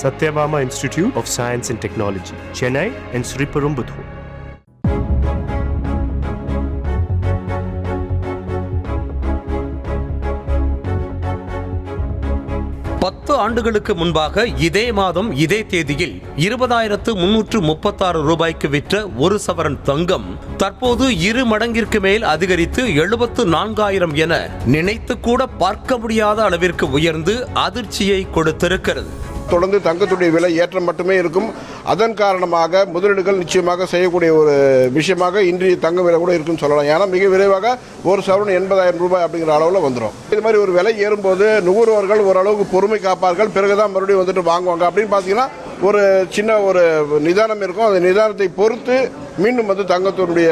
Satyabama Institute of Science and Technology, Chennai and Sriperumbudur. 10 ஆண்டுகளுக்கு முன்பாக இதே மாதம் இதே தேதியில் 20,336 ரூபாய்க்கு விற்ற ஒரு சவரன் தங்கம் தற்போது 2 மடங்கிற்கு மேல் அதிகரித்து 74,000 என நினைத்து கூட பார்க்க முடியாத அளவிற்கு உயர்ந்து அதிர்ச்சியை கொடுத்திருக்கிறது. தொடர்ந்து தங்கத்துடைய விலை ஏற்றம் மட்டுமே இருக்கும். அதன் காரணமாக முதலீடுகள் நிச்சயமாக செய்யக்கூடிய ஒரு விஷயமாக இன்றைய தங்க விலை கூட இருக்குன்னு சொல்லலாம். ஏன்னா மிக விரைவாக ஒரு சவரன் 80,000 ரூபாய் அப்படிங்கிற அளவில் வந்துடும். இது மாதிரி ஒரு விலை ஏறும்போது நுகர்வோர்கள் ஓரளவுக்கு பொறுமை காப்பார்கள், பிறகுதான் மறுபடியும் வந்துட்டு வாங்குவாங்க. அப்படின்னு பார்த்தீங்கன்னா ஒரு சின்ன ஒரு நிதானம் இருக்கும். அந்த நிதானத்தை பொறுத்து மீண்டும் வந்து தங்கத்தினுடைய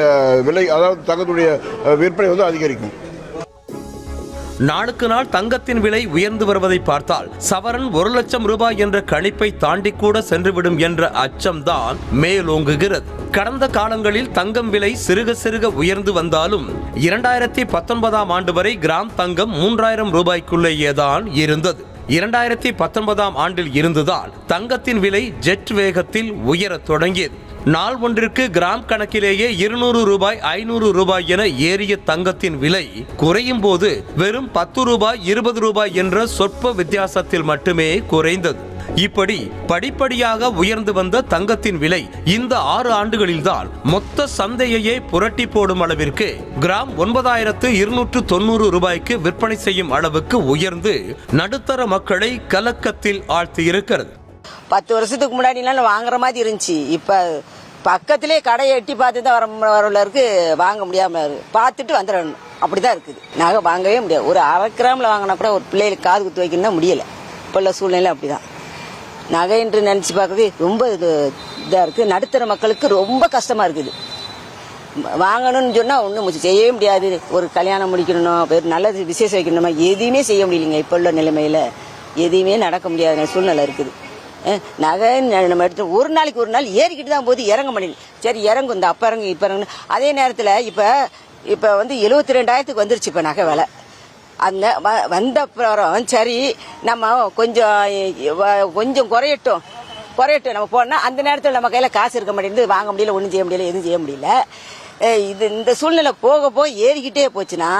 விலை, அதாவது தங்கத்துடைய விற்பனை வந்து அதிகரிக்கும். நாளுக்கு நாள் தங்கத்தின் விலை உயர்ந்து வருவதை பார்த்தால் சவரன் 1,00,000 ரூபாய் என்ற கணிப்பை தாண்டி கூட சென்றுவிடும் என்ற அச்சம்தான் மேலோங்குகிறது. கடந்த காலங்களில் தங்கம் விலை சிறுக சிறுக உயர்ந்து வந்தாலும் 2019ஆம் ஆண்டு வரை கிராம் தங்கம் 3,000 ரூபாய்க்குள்ளேயேதான் இருந்தது. 2019ஆம் ஆண்டில் இருந்துதான் தங்கத்தின் விலை ஜெட் வேகத்தில் உயரத் தொடங்கியது. நாள் ஒன்றிற்கு கிராம் கணக்கிலேயே 200 ரூபாய் 500 ரூபாய் என ஏறிய தங்கத்தின் விலை குறையும் போது வெறும் 10 ரூபாய் 20 ரூபாய் என்ற சொற்ப வித்தியாசத்தில் மட்டுமே குறைந்தது. இப்படி படிப்படியாக உயர்ந்து வந்த தங்கத்தின் விலை இந்த 6 ஆண்டுகளில்தான் மொத்த சந்தையையே புரட்டி போடும் அளவிற்கு கிராம் 9,290 ரூபாய்க்கு விற்பனை செய்யும் அளவுக்கு உயர்ந்து நடுத்தர மக்களை கலக்கத்தில் ஆழ்த்தி இருக்கிறது. 10 வருஷத்துக்கு முன்னாடி வாங்குற மாதிரி இருந்துச்சு. இப்ப பக்கத்திலே கடையை எட்டி பார்த்து தான் வரவர்களுக்கு வாங்க முடியாம பார்த்துட்டு வந்துடணும். அப்படிதான் இருக்குது. நகை வாங்கவே முடியாது. ஒரு 1/2 கிராம்ல வாங்கினா கூட ஒரு பிள்ளைகளுக்கு காது குத்து வைக்கணும்னா முடியல. இப்போ உள்ள சூழ்நிலை அப்படிதான். நகை என்று நினைச்சு பார்க்கறது ரொம்ப இதா இருக்கு. நடுத்தர மக்களுக்கு ரொம்ப கஷ்டமா இருக்குது. வாங்கணும்னு சொன்னா ஒன்றும் செய்யவே முடியாது. ஒரு கல்யாணம் முடிக்கணும், ஒரு நல்ல விசேஷம் வைக்கணுமா, எதையுமே செய்ய முடியலைங்க. இப்போ உள்ள நிலைமையில எதையுமே நடக்க முடியாத சூழ்நிலை இருக்குது. நகை நம்ம எடுத்து ஒரு நாள் ஏறிக்கிட்டு தான் போது இறங்க முடியல. சரி இறங்கும், இந்த அப்ப இறங்கு இப்ப இறங்கு. அதே நேரத்தில் இப்ப வந்து 72,000 வந்துருச்சு இப்ப நகை விலை. அந்த வந்த அப்புறம் சரி நம்ம கொஞ்சம் குறையட்டும் நம்ம போனா அந்த நேரத்தில் நம்ம கையில காசு இருக்க மாட்டேங்குது, வாங்க முடியல, ஒன்றும் செய்ய முடியல, எதுவும் செய்ய முடியல. இந்த சூழ்நிலை போக ஏறிக்கிட்டே போச்சுன்னா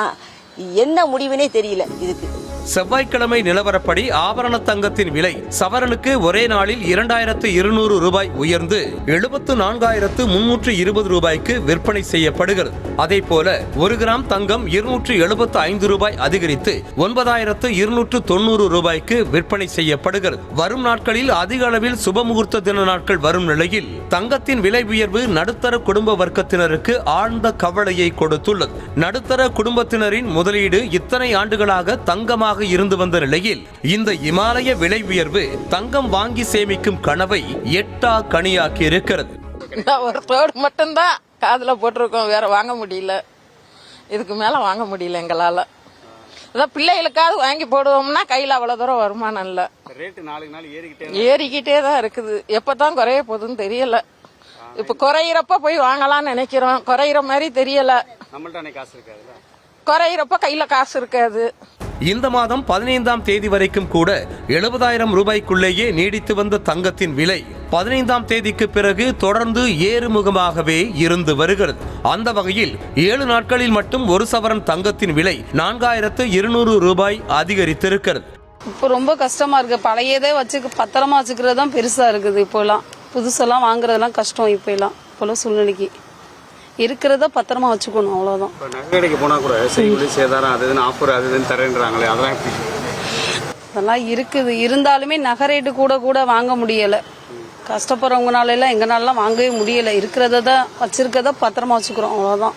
என்ன முடிவுனே தெரியல இதுக்கு. செவ்வாய்க்கிழமை நிலவரப்படி ஆபரண தங்கத்தின் விலை சவரனுக்கு ஒரே நாளில் 2,200 ரூபாய் உயர்ந்து 74,320 ரூபாய்க்கு விற்பனை செய்யப்படுகிறது. அதே போல 1 கிராம் தங்கம் 275 ரூபாய் அதிகரித்து 9,290 ரூபாய்க்கு விற்பனை செய்யப்படுகிறது. வரும் நாட்களில் அதிக அளவில் சுபமுகூர்த்த தின நாட்கள் வரும் நிலையில் தங்கத்தின் விலை உயர்வு நடுத்தர குடும்ப வர்க்கத்தினருக்கு ஆழ்ந்த கவலையை கொடுத்துள்ளது. நடுத்தர குடும்பத்தினரின் முதலீடு இத்தனை ஆண்டுகளாக தங்கமாக இருந்து வந்த நிலையில் இந்த இமாலய விலை உயர்வு தங்கம் வாங்கி சேமிக்கும் கனவை எட்டா கனியாக்கி இருக்கிறது. ஒரு தோடு மட்டும்தான் காதுல போட்டிருக்கோம், வேற வாங்க முடியல. இதுக்கு மேல வாங்க முடியல எங்களால. அதான் பிள்ளைகளுக்காவது வாங்கி போடுவோம்னா கையில அவ்வளவு தூரம் வருமானம் இல்ல. ஏறிக்கிட்டே தான் இருக்குது. எப்பதான் குறைய போகுதுன்னு தெரியல. இப்ப குறையிறப்ப போய் வாங்கலாம்னு நினைக்கிறோம், குறையிற மாதிரி தெரியல. குறையிறப்ப கையில காசு இருக்காது. இந்த மாதம் 15ஆம் தேதி வரைக்கும் கூட 70,000 ரூபாய்க்குள்ளேயே நீடித்து வந்த தங்கத்தின் விலை 15ஆம் தேதிக்கு பிறகு தொடர்ந்து ஏறுமுகமாகவே இருந்து வருகிறது. அந்த வகையில் 7 நாட்களில் மட்டும் ஒரு சவரன் தங்கத்தின் விலை 4,200 ரூபாய் அதிகரித்திருக்கிறது. இப்போ ரொம்ப கஷ்டமா இருக்கு. பழையதே பத்திரமா வச்சுக்கிறது தான் பெருசா இருக்குது. இப்போலாம் புதுசெல்லாம் வாங்குறதெல்லாம் கஷ்டம். இப்போலாம் சூழ்நிலைக்கு இருக்கிறத பத்திரமா வச்சுக்கணும், அவ்வளவுதான். நகை கடைக்கு போனா கூட செய்கூலி சேதாரம் அது ஆஃபர் அது தரேன்றாங்களே, அதெல்லாம் இருக்குது. இருந்தாலுமே நகை ரேட்டு கூட வாங்க முடியல. கஷ்டப்படுறவங்கனால எல்லாம் எங்கனாலாம் வாங்கவே முடியல. இருக்கிறத வச்சிருக்கத பத்திரமா வச்சுக்கிறோம், அவ்வளவுதான்.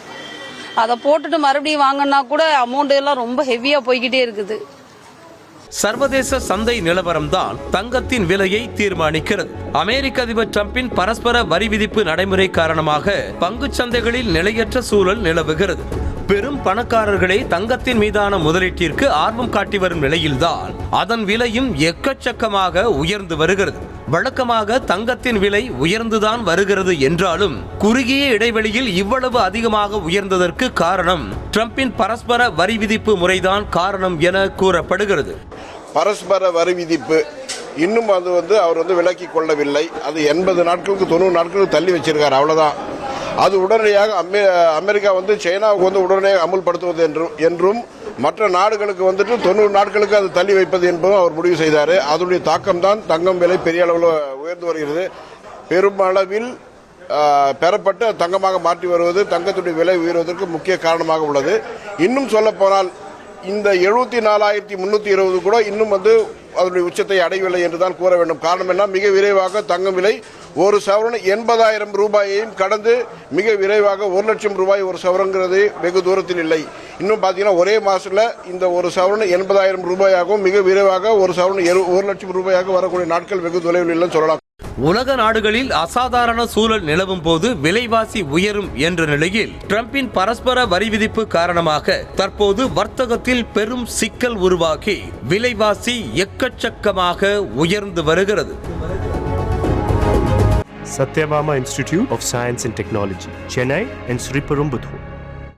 அதை போட்டுட்டு மறுபடியும் வாங்கினா கூட அமௌண்ட் எல்லாம் ரொம்ப ஹெவியா போய்கிட்டே இருக்குது. சர்வதேச சந்தை நிலவரம் தான் தங்கத்தின் விலையை தீர்மானிக்கிறது. அமெரிக்க அதிபர் டிரம்பின் பரஸ்பர வரி விதிப்பு நடைமுறை காரணமாக பங்கு சந்தைகளில் நிலையற்ற சூழல் நிலவுகிறது. பெரும் பணக்காரர்களே தங்கத்தின் மீதான முதலீட்டிற்கு ஆர்வம் காட்டி வரும் நிலையில்தான் அதன் விலையும் எக்கச்சக்கமாக உயர்ந்து வருகிறது. வழக்கமாக தங்கத்தின் விலை உயர்ந்துதான் வருகிறது என்றாலும் குறுகிய இடைவெளியில் இவ்வளவு அதிகமாக உயர்ந்ததற்கு காரணம் டிரம்பின் பரஸ்பர வரி விதிப்பு முறைதான் காரணம் என கூறப்படுகிறது. பரஸ்பர வரி விதிப்பு இன்னும் அது அவர் விலக்கி கொள்ளவில்லை. அது 80 நாட்களுக்கு 90 நாட்களுக்கு தள்ளி வச்சிருக்காரு, அவ்வளவுதான். அது உடனடியாக அமெரிக்கா சைனாவுக்கு உடனடியாக அமுல்படுத்துவது என்றும் மற்ற நாடுகளுக்கு 90 நாட்களுக்கு அது தள்ளி வைப்பது என்பதும் அவர் முடிவு செய்தார். அதனுடைய தாக்கம் தான் தங்கம் விலை பெரிய அளவில் உயர்ந்து வருகிறது. பெருமளவில் பெறப்பட்டு தங்கமாக மாற்றி வருவது தங்கத்துடைய விலை உயர்வதற்கு முக்கிய காரணமாக உள்ளது. இன்னும் சொல்ல போனால் இந்த 74,320 கூட இன்னும் அதனுடைய உச்சத்தை அடையவில்லை என்றுதான் கூற வேண்டும். காரணம் என்ன? மிக விரைவாக தங்கம் விலை ஒரு சவரன் 80,000 ரூபாயையும் கடந்து மிக விரைவாக 1 லட்சம் ரூபாய் ஒரு சவரங்கிறது வெகு தூரத்தில் இல்லை. இன்னும் பார்த்தீங்கன்னா ஒரே மாசத்துல இந்த ஒரு சவரன் 80,000 ரூபாயாகவும் மிக விரைவாக ஒரு சவரன் 1 லட்சம் ரூபாயாக வரக்கூடிய நாட்கள் வெகு தொலைவில் இல்லைன்னு சொல்லலாம். உலக நாடுகளில் அசாதாரண சூழல் நிலவும் போது விலைவாசி உயரும் என்ற நிலையில் டிரம்பின் பரஸ்பர வரி விதிப்பு காரணமாக தற்போது வர்த்தகத்தில் பெரும் சிக்கல் உருவாகி விலைவாசி எக்கச்சக்கமாக உயர்ந்து வருகிறது. Satyabama Institute of Science and Technology, Chennai and Sriperumbudur.